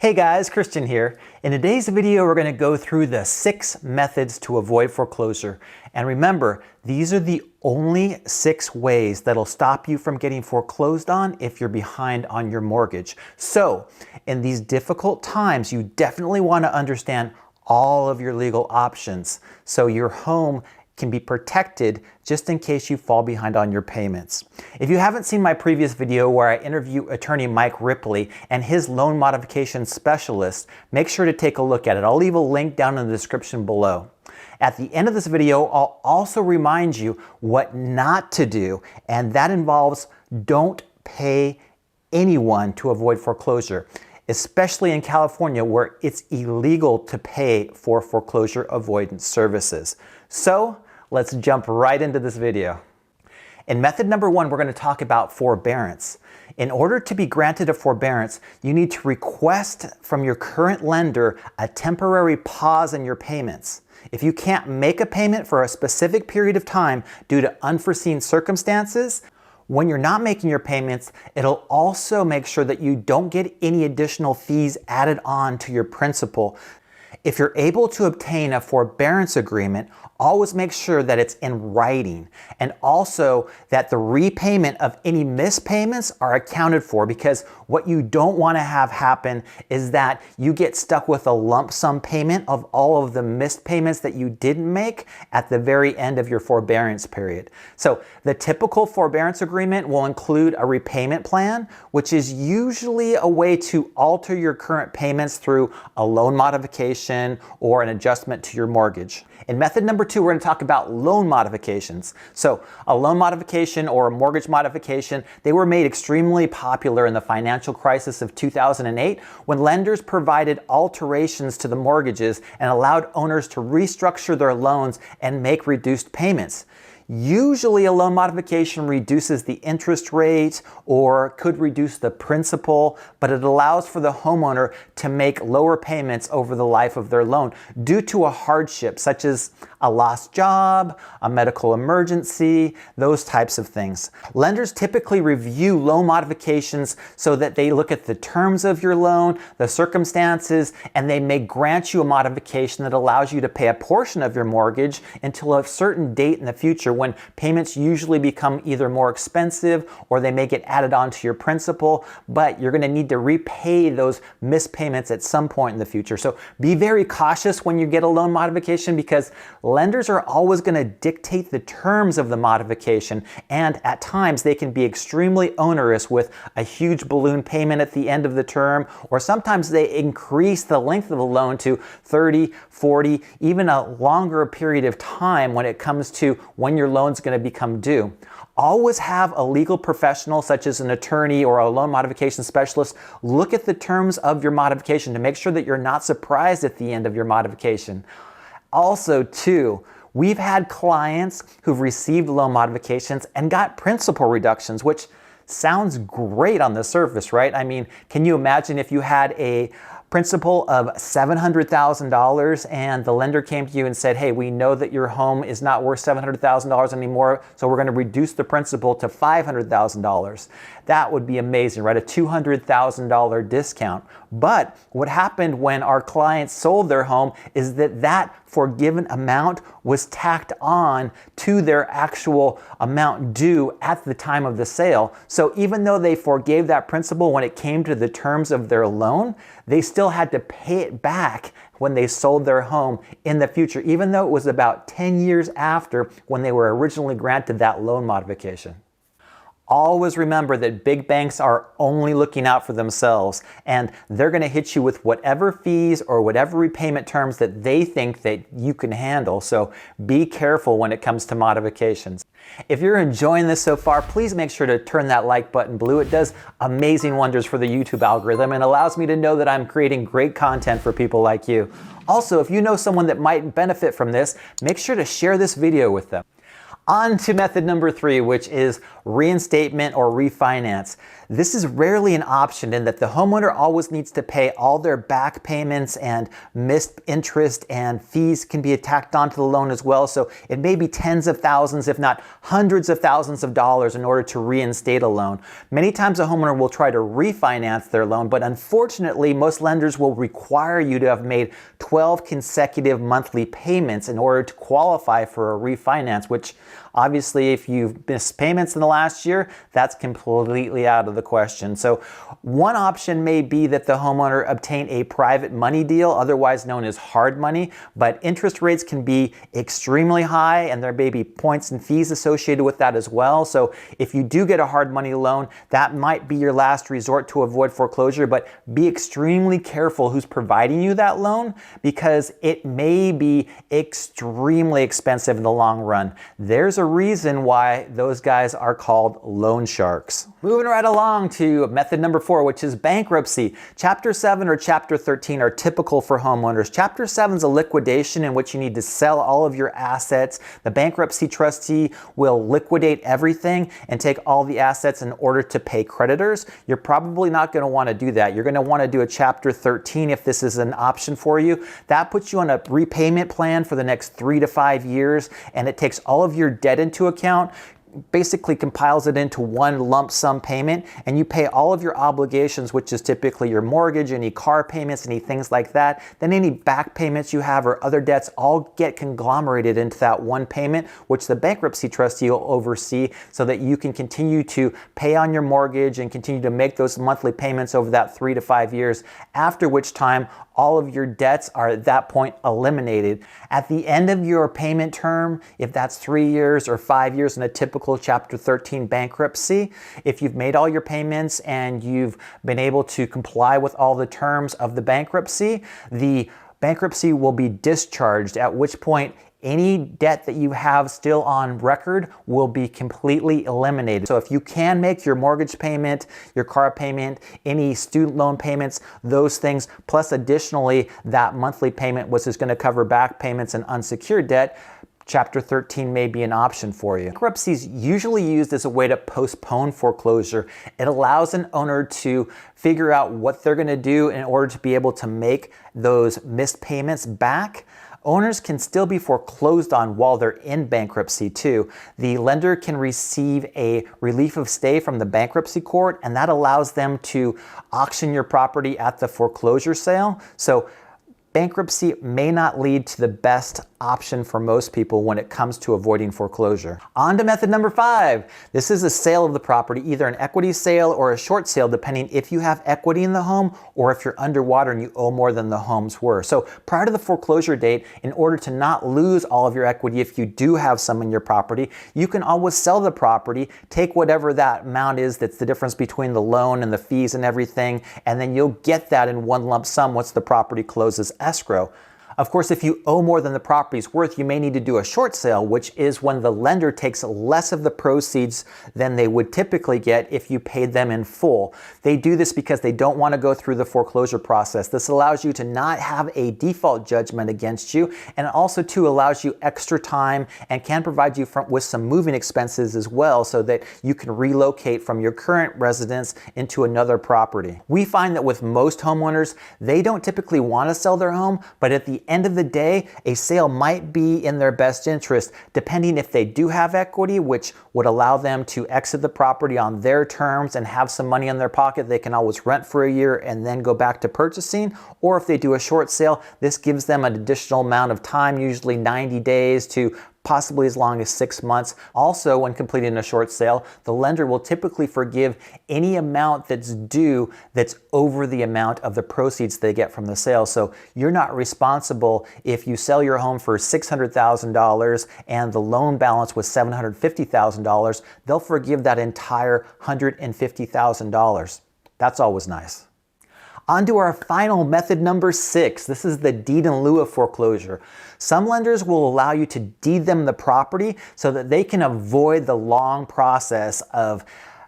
Hey guys, Christian here. In today's video, we're going to go through the 6 methods to avoid foreclosure. And remember, these are the only 6 ways that'll stop you from getting foreclosed on if you're behind on your mortgage. So, in these difficult times, you definitely want to understand all of your legal options so your home can be protected just in case you fall behind on your payments. If you haven't seen my previous video where I interview attorney Mike Ripley and his loan modification specialist, make sure to take a look at it. I'll leave a link down in the description below. At the end of this video, I'll also remind you what not to do, and that involves don't pay anyone to avoid foreclosure, especially in California where it's illegal to pay for foreclosure avoidance services. So, let's jump right into this video. In method number 1, we're going to talk about forbearance. In order to be granted a forbearance, you need to request from your current lender a temporary pause in your payments. If you can't make a payment for a specific period of time due to unforeseen circumstances, when you're not making your payments, it'll also make sure that you don't get any additional fees added on to your principal. If you're able to obtain a forbearance agreement, always make sure that it's in writing, and also that the repayment of any missed payments are accounted for, because what you don't want to have happen is that you get stuck with a lump sum payment of all of the missed payments that you didn't make at the very end of your forbearance period. So the typical forbearance agreement will include a repayment plan, which is usually a way to alter your current payments through a loan modification or an adjustment to your mortgage. In method number 2, we're going to talk about loan modifications. So a loan modification or a mortgage modification, they were made extremely popular in the financial crisis of 2008 when lenders provided alterations to the mortgages and allowed owners to restructure their loans and make reduced payments. Usually a loan modification reduces the interest rate or could reduce the principal, but it allows for the homeowner to make lower payments over the life of their loan due to a hardship such as a lost job, a medical emergency, those types of things. Lenders typically review loan modifications so that they look at the terms of your loan, the circumstances, and they may grant you a modification that allows you to pay a portion of your mortgage until a certain date in the future when payments usually become either more expensive or they may get added onto your principal, but you're going to need to repay those missed payments at some point in the future. So be very cautious when you get a loan modification, because lenders are always going to dictate the terms of the modification, and at times they can be extremely onerous with a huge balloon payment at the end of the term, or sometimes they increase the length of the loan to 30, 40, even a longer period of time when it comes to when your loan's going to become due. Always have a legal professional such as an attorney or a loan modification specialist look at the terms of your modification to make sure that you're not surprised at the end of your modification. Also, too, we've had clients who've received loan modifications and got principal reductions, which sounds great on the surface, right? I mean, can you imagine if you had a principal of $700,000 and the lender came to you and said, hey, we know that your home is not worth $700,000 anymore, so we're going to reduce the principal to $500,000. That would be amazing, right? A $200,000 discount. But what happened when our clients sold their home is that that forgiven amount was tacked on to their actual amount due at the time of the sale. So even though they forgave that principal when it came to the terms of their loan, they still had to pay it back when they sold their home in the future, even though it was about 10 years after when they were originally granted that loan modification. Always remember that big banks are only looking out for themselves, and they're going to hit you with whatever fees or whatever repayment terms that they think that you can handle. So be careful when it comes to modifications. If you're enjoying this so far, please make sure to turn that like button blue. It does amazing wonders for the YouTube algorithm and allows me to know that I'm creating great content for people like you. Also, if you know someone that might benefit from this, make sure to share this video with them. On to method number 3, which is reinstatement or refinance. This is rarely an option in that the homeowner always needs to pay all their back payments, and missed interest and fees can be tacked onto the loan as well. So it may be tens of thousands, if not hundreds of thousands of dollars in order to reinstate a loan. Many times a homeowner will try to refinance their loan, but unfortunately most lenders will require you to have made 12 consecutive monthly payments in order to qualify for a refinance, which obviously if you've missed payments in the last year, that's completely out of the question. So one option may be that the homeowner obtain a private money deal, otherwise known as hard money, but interest rates can be extremely high and there may be points and fees associated with that as well. So if you do get a hard money loan, that might be your last resort to avoid foreclosure, but be extremely careful who's providing you that loan because it may be extremely expensive in the long run. There's a reason why those guys are called loan sharks. Moving right along to method number 4, which is bankruptcy. Chapter 7 or Chapter 13 are typical for homeowners. Chapter 7 is a liquidation in which you need to sell all of your assets. The bankruptcy trustee will liquidate everything and take all the assets in order to pay creditors. You're probably not going to want to do that. You're going to want to do a Chapter 13 if this is an option for you. That puts you on a repayment plan for the next 3 to 5 years, and it takes all of your debt into account, basically compiles it into one lump sum payment, and you pay all of your obligations, which is typically your mortgage, any car payments, any things like that. Then any back payments you have or other debts all get conglomerated into that one payment, which the bankruptcy trustee will oversee so that you can continue to pay on your mortgage and continue to make those monthly payments over that 3 to 5 years, after which time all of your debts are at that point eliminated. At the end of your payment term, if that's 3 years or 5 years in a typical Chapter 13 bankruptcy, if you've made all your payments and you've been able to comply with all the terms of the bankruptcy will be discharged, at which point any debt that you have still on record will be completely eliminated. So if you can make your mortgage payment, your car payment, any student loan payments, those things, plus additionally that monthly payment, which is going to cover back payments and unsecured debt, Chapter 13 may be an option for you. Bankruptcy is usually used as a way to postpone foreclosure. It allows an owner to figure out what they're going to do in order to be able to make those missed payments back. Owners can still be foreclosed on while they're in bankruptcy too. The lender can receive a relief of stay from the bankruptcy court, and that allows them to auction your property at the foreclosure sale. So bankruptcy may not lead to the best option for most people when it comes to avoiding foreclosure. On to method number 5. This is a sale of the property, either an equity sale or a short sale, depending if you have equity in the home or if you're underwater and you owe more than the home's worth. So prior to the foreclosure date, in order to not lose all of your equity if you do have some in your property, you can always sell the property, take whatever that amount is that's the difference between the loan and the fees and everything, and then you'll get that in one lump sum once the property closes escrow. Of course, if you owe more than the property's worth, you may need to do a short sale, which is when the lender takes less of the proceeds than they would typically get if you paid them in full. They do this because they don't want to go through the foreclosure process. This allows you to not have a default judgment against you, and also too allows you extra time and can provide you with some moving expenses as well, so that you can relocate from your current residence into another property. We find that with most homeowners, they don't typically want to sell their home, but at the end of the day, a sale might be in their best interest, depending if they do have equity, which would allow them to exit the property on their terms and have some money in their pocket. They can always rent for a year and then go back to purchasing. Or if they do a short sale, this gives them an additional amount of time, usually 90 days to possibly as long as 6 months. Also, when completing a short sale, the lender will typically forgive any amount that's due that's over the amount of the proceeds they get from the sale. So you're not responsible if you sell your home for $600,000 and the loan balance was $750,000. They'll forgive that entire $150,000. That's always nice. On to our final method number 6. This is the deed in lieu of foreclosure. Some lenders will allow you to deed them the property so that they can avoid the long process of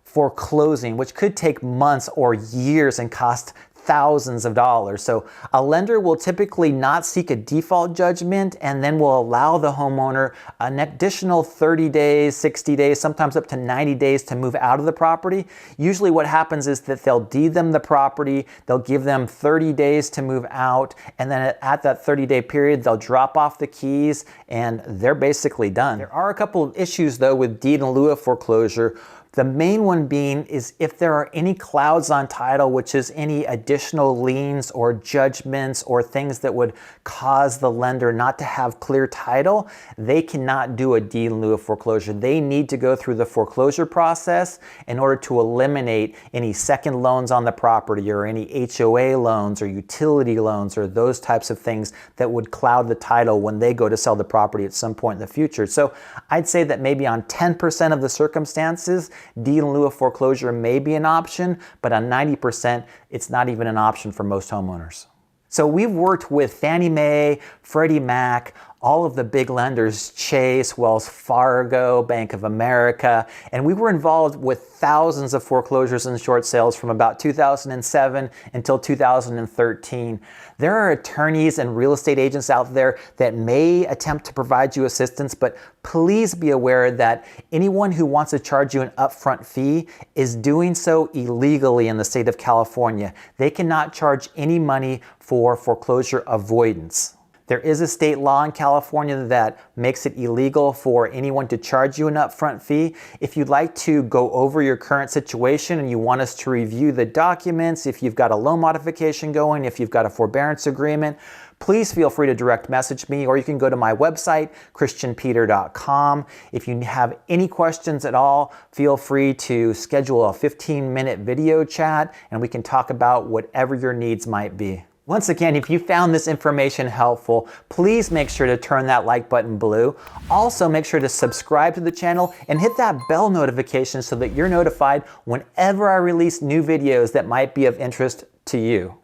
foreclosing, which could take months or years and cost thousands of dollars. So a lender will typically not seek a default judgment and then will allow the homeowner an additional 30 days, 60 days, sometimes up to 90 days to move out of the property. Usually what happens is that they'll deed them the property, they'll give them 30 days to move out, and then at that 30-day period, they'll drop off the keys and they're basically done. There are a couple of issues though with deed in lieu of foreclosure. The main one being is if there are any clouds on title, which is any additional liens or judgments or things that would cause the lender not to have clear title, they cannot do a deed in lieu of foreclosure. They need to go through the foreclosure process in order to eliminate any second loans on the property or any HOA loans or utility loans or those types of things that would cloud the title when they go to sell the property at some point in the future. So I'd say that maybe on 10% of the circumstances, deed in lieu of foreclosure may be an option, but on 90%, it's not even an option for most homeowners. So we've worked with Fannie Mae, Freddie Mac, all of the big lenders, Chase, Wells Fargo, Bank of America, and we were involved with thousands of foreclosures and short sales from about 2007 until 2013. There are attorneys and real estate agents out there that may attempt to provide you assistance, but please be aware that anyone who wants to charge you an upfront fee is doing so illegally in the state of California. They cannot charge any money for foreclosure avoidance. There is a state law in California that makes it illegal for anyone to charge you an upfront fee. If you'd like to go over your current situation and you want us to review the documents, if you've got a loan modification going, if you've got a forbearance agreement, please feel free to direct message me, or you can go to my website, christianpeter.com. If you have any questions at all, feel free to schedule a 15-minute video chat and we can talk about whatever your needs might be. Once again, if you found this information helpful, please make sure to turn that like button blue. Also, make sure to subscribe to the channel and hit that bell notification so that you're notified whenever I release new videos that might be of interest to you.